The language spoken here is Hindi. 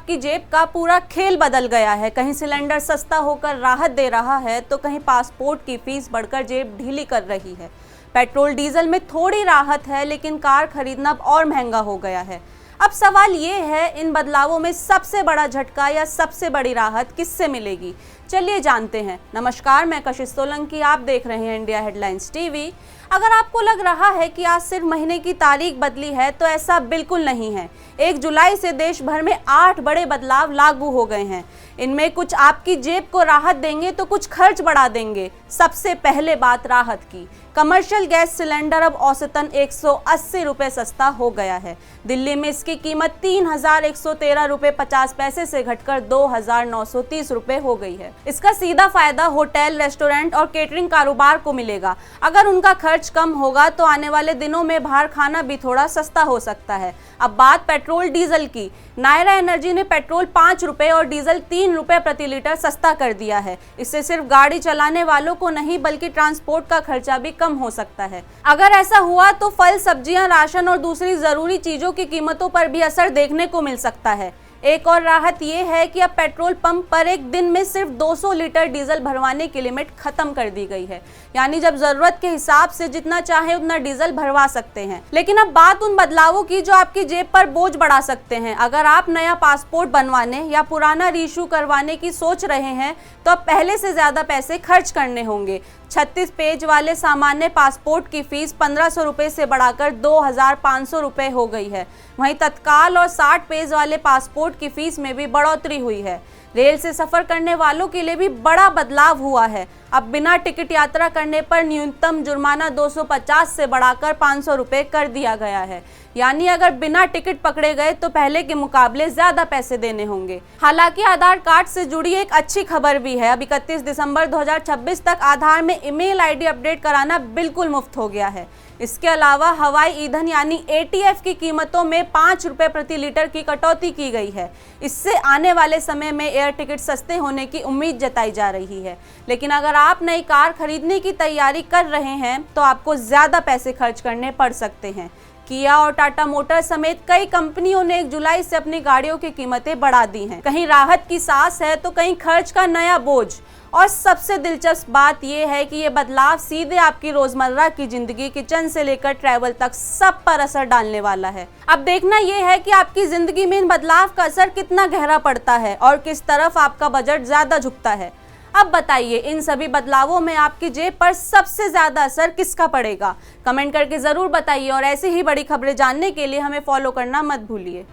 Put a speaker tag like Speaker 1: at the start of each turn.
Speaker 1: आपकी जेब का पूरा खेल बदल गया है। कहीं सिलेंडर सस्ता होकर राहत दे रहा है तो कहीं पासपोर्ट की फीस बढ़कर जेब ढीली कर रही है। पेट्रोल डीजल में थोड़ी राहत है, लेकिन कार खरीदना अब और महंगा हो गया है। अब सवाल ये है, इन बदलावों में सबसे बड़ा झटका या सबसे बड़ी राहत किससे मिलेगी? चलिए जानते हैं। नमस्कार, मैं कशिश सोलंकी, आप देख रहे हैं इंडिया हेडलाइंस टीवी। अगर आपको लग रहा है कि आज सिर्फ महीने की तारीख बदली है तो ऐसा बिल्कुल नहीं है। 1 जुलाई से देश भर में 8 बड़े बदलाव लागू हो गए हैं। इनमें कुछ आपकी जेब को राहत देंगे तो कुछ खर्च बढ़ा देंगे। सबसे पहले बात राहत की। कमर्शियल गैस सिलेंडर अब औसतन 180 रुपये सस्ता हो गया है। दिल्ली में इसकी कीमत 3,113 रुपये 50 पैसे से घटकर 2,930 रुपये हो गई है। इसका सीधा फायदा होटल, रेस्टोरेंट और केटरिंग कारोबार को मिलेगा। अगर उनका खर्च कम होगा तो आने वाले दिनों में बाहर खाना भी थोड़ा सस्ता हो सकता है। अब बात पेट्रोल डीजल की। नायरा एनर्जी ने पेट्रोल 5 रुपये और डीजल 3 रुपये प्रति लीटर सस्ता कर दिया है। इससे सिर्फ गाड़ी चलाने वालों को नहीं बल्कि ट्रांसपोर्ट का खर्चा भी कम हो सकता है। अगर ऐसा हुआ तो फल, सब्जियां, राशन और दूसरी जरूरी चीजों की कीमतों पर भी असर देखने को मिल सकता है। एक और राहत ये है कि अब पेट्रोल पंप पर एक दिन में सिर्फ 200 लीटर डीजल भरवाने की लिमिट खत्म कर दी गई है। यानी जब जरूरत के हिसाब से जितना चाहे उतना डीजल भरवा सकते हैं। लेकिन अब बात उन बदलावों की जो आपकी जेब पर बोझ बढ़ा सकते हैं। अगर आप नया पासपोर्ट बनवाने या पुराना रीइश्यू करवाने की सोच रहे हैं तो अब पहले से ज्यादा पैसे खर्च करने होंगे। 36 पेज वाले सामान्य पासपोर्ट की फीस 1500 रुपये से बढ़ाकर 2,500 रुपये हो गई है। वहीं तत्काल और 60 पेज वाले पासपोर्ट की फीस में भी बढ़ोतरी हुई है। रेल से सफर करने वालों के लिए भी बड़ा बदलाव हुआ है। अब बिना टिकट यात्रा करने पर न्यूनतम जुर्माना 250 से बढ़ाकर 500 रुपये कर दिया गया है। यानी अगर बिना टिकट पकड़े गए तो पहले के मुकाबले ज्यादा पैसे देने होंगे। हालांकि आधार कार्ड से जुड़ी एक अच्छी खबर भी है। अब 31 दिसंबर 2026 तक आधार में ईमेल आईडी अपडेट कराना बिल्कुल मुफ्त हो गया है। इसके अलावा हवाई ईंधन यानी ATF की कीमतों में 5 रुपये प्रति लीटर की कटौती की गई है। इससे आने वाले समय में एयर टिकट सस्ते होने की उम्मीद जताई जा रही है। लेकिन अगर आप नई कार खरीदने की तैयारी कर रहे हैं तो आपको ज्यादा पैसे खर्च करने पड़ सकते हैं। किया और टाटा मोटर समेत कई कंपनियों ने 1 जुलाई से अपनी गाड़ियों की कीमतें बढ़ा दी हैं। कहीं राहत की सांस है तो कहीं खर्च का नया बोझ। और सबसे दिलचस्प बात यह है कि ये बदलाव सीधे आपकी रोजमर्रा की जिंदगी, किचन से लेकर ट्रैवल तक सब पर असर डालने वाला है। अब देखना यह है कि आपकी जिंदगी में इन बदलाव का असर कितना गहरा पड़ता है और किस तरफ आपका बजट ज्यादा झुकता है। अब बताइए, इन सभी बदलावों में आपकी जेब पर सबसे ज्यादा असर किसका पड़ेगा? कमेंट करके जरूर बताइए और ऐसी ही बड़ी खबरें जानने के लिए हमें फॉलो करना मत भूलिए।